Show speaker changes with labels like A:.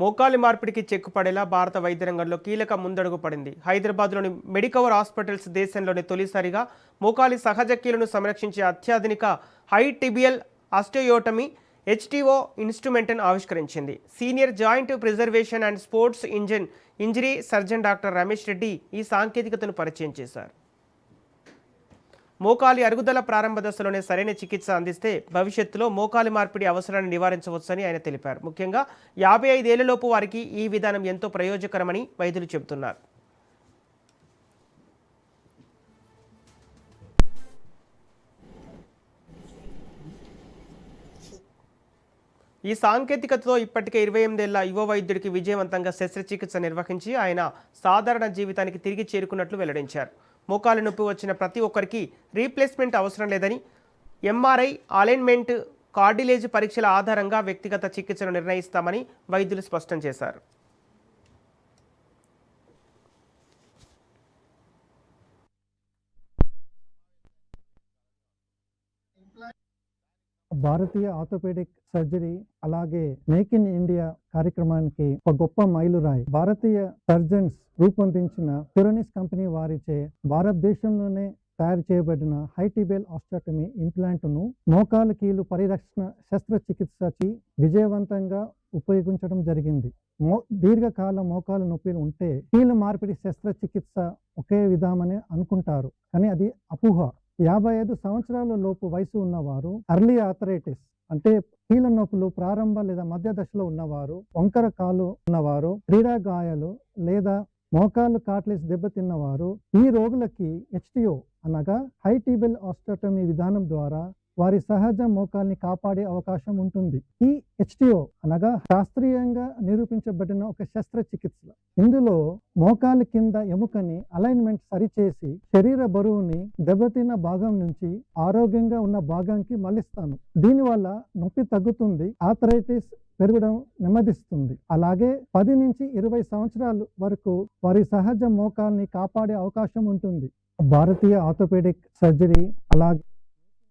A: మోకాలి మార్పిడికి చెక్కుపడేలా భారత వైద్య రంగంలో కీలక ముందడుగు పడింది. హైదరాబాద్లోని మెడికవర్ హాస్పిటల్స్ దేశంలోని తొలిసారిగా మోకాలి సహజ కీలను సంరక్షించే అత్యాధునిక హై టిబియల్ ఆస్టియోటమీ హెచ్టిఓ ఇన్స్ట్రుమెంట్ను ఆవిష్కరించింది. Senior joint preservation and sports injury surgeon doctor Ramesh Reddy ఈ సాంకేతికతను పరిచయం చేశారు. మోకాలి అరుగుదల ప్రారంభ దశలోనే సరైన చికిత్స అందిస్తే భవిష్యత్తులో మోకాలి మార్పిడి అవసరాన్ని నివారించవచ్చని ఆయన తెలిపారు. ముఖ్యంగా 55 ఏళ్లలోపు వారికి ఈ విధానం ఎంతో ప్రయోజకరమని వైద్యులు చెబుతున్నారు. ఈ సాంకేతికతతో ఇప్పటికే 28 ఏళ్ల యువ వైద్యుడికి విజయవంతంగా శస్త్రచికిత్స నిర్వహించి ఆయన సాధారణ జీవితానికి తిరిగి చేరుకున్నట్లు వెల్లడించారు. మోకాలు నొప్పి వచ్చిన ప్రతి ఒక్కరికి రీప్లేస్మెంట్ అవసరం లేదని, ఎంఆర్ఐ, అలైన్మెంట్, కార్డిలేజ్ పరీక్షల ఆధారంగా వ్యక్తిగత చికిత్సను నిర్ణయిస్తామని వైద్యులు స్పష్టం చేశారు.
B: భారతీయ ఆర్థోపెడిక్ సర్జరీ అలాగే మేక్ ఇన్ ఇండియా కార్యక్రమానికి ఒక గొప్ప మైలురాయి. భారతీయ సర్జన్స్ రూపొందించిన థెరోనిస్ కంపెనీ వారిచే భారతదేశంలోనే తయారు చేయబడిన హై టిబియల్ ఆస్టియోటమీ ఇంప్లాంట్ ను మోకాలు కీలు పరిరక్షణ శస్త్రచికిత్సకి విజయవంతంగా ఉపయోగించడం జరిగింది. దీర్ఘకాల మోకాలు నొప్పిలు ఉంటే కీలు మార్పిడి శస్త్రచికిత్స ఒకే విధామని అనుకుంటారు, కానీ అది అపోహ. 55 సంవత్సరాల లోపు వయసు ఉన్నవారు, అర్లీ ఆర్థరైటిస్ అంటే కీళ్ళ నొప్పులు ప్రారంభ లేదా మధ్య దశలో ఉన్నవారు, వంకర కాలు ఉన్నవారు, క్రీడా గాయాలు లేదా మోకాలు కార్టిలేజ్ దెబ్బతిన్నవారు, ఈ రోగులకి హెచ్టిఓ అనగా హై టిబియల్ ఆస్టియోటమీ విధానం ద్వారా వారి సహజ మోకాల్ని కాపాడే అవకాశం ఉంటుంది. ఈ హెచ్టిఓ అనగా శాస్త్రీయంగా నిరూపించబడిన ఒక శస్త్రచికిత్స. ఇందులో మోకాలు కింద ఎముకని అలైన్మెంట్ సరిచేసి శరీర బరువుని దెబ్బతిన్న భాగం నుంచి ఆరోగ్యంగా ఉన్న భాగానికి మళ్ళిస్తాను. దీనివల్ల నొప్పి తగ్గుతుంది, ఆర్థరైటిస్ పెరగడం నెమ్మదిస్తుంది. అలాగే 10 నుంచి 20 సంవత్సరాల వరకు వారి సహజ మోకాల్ని కాపాడే అవకాశం ఉంటుంది. భారతీయ ఆర్థోపెడిక్ సర్జరీ అలాగే